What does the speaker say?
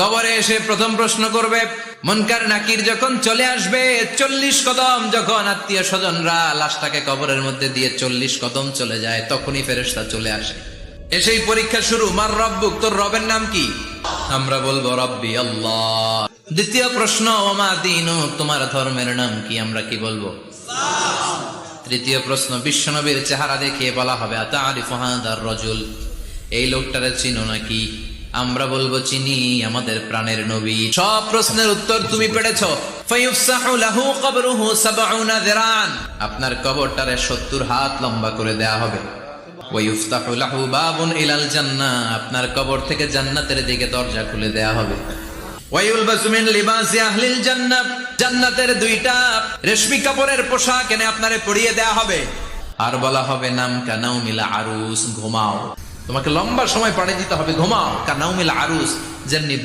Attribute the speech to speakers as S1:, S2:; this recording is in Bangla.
S1: কবরে এসে প্রথম প্রশ্ন করবে, মুনকার নাকির যখন চলে আসবে 40 কদম, যখন আত্মীয় স্বজনরা লাশটাকে কবরের মধ্যে দিয়ে 40 কদম চলে যায়, তখনই ফেরেশতা চলে আসে। এসেই পরীক্ষা শুরু, মার রব্বুক, তোর রবের নাম কি? আমরা বলবো রব্বি আল্লাহ। দ্বিতীয় প্রশ্ন, ওমা দীনুক, তোমার ধর্মের নাম কি? আমরা কি বলবো? তৃতীয় প্রশ্ন, বিশ্বনবীর চেহারা দেখিয়ে বলা হবে, আতারিফু হাদার রাজুল, এই লোকটারে চিনো নাকি? আমরা বলবো চিনি, আমাদের প্রাণের নবী। সব প্রশ্নের উত্তর তুমি পেরেছো। ফায়ুফসাহু লাহু কবরুহু 70 যিরান, আপনার কবরটারে 70 হাত লম্বা করে দেয়া হবে। ওয়ায়ুফতাহু লাহু বাবুন ইলাল জান্নাহ, আপনার কবর থেকে জান্নাতের দিকে দরজা খুলে দেয়া হবে। ওয়ায়ুলবাসু মিন লিবাসি আহলিল জান্নাহ, জান্নাতের 2টা রেশমি কাপড়ের পোশাক এনে আপনারে পরিয়ে দেয়া হবে। আর বলা হবে, নাম কানাউমিল আরুস, ঘুমাও। তোমাকে লম্বা সময় পাড়ি দিতে হবে, ঘুমাও। কানাউমিল আরুস, যেমনি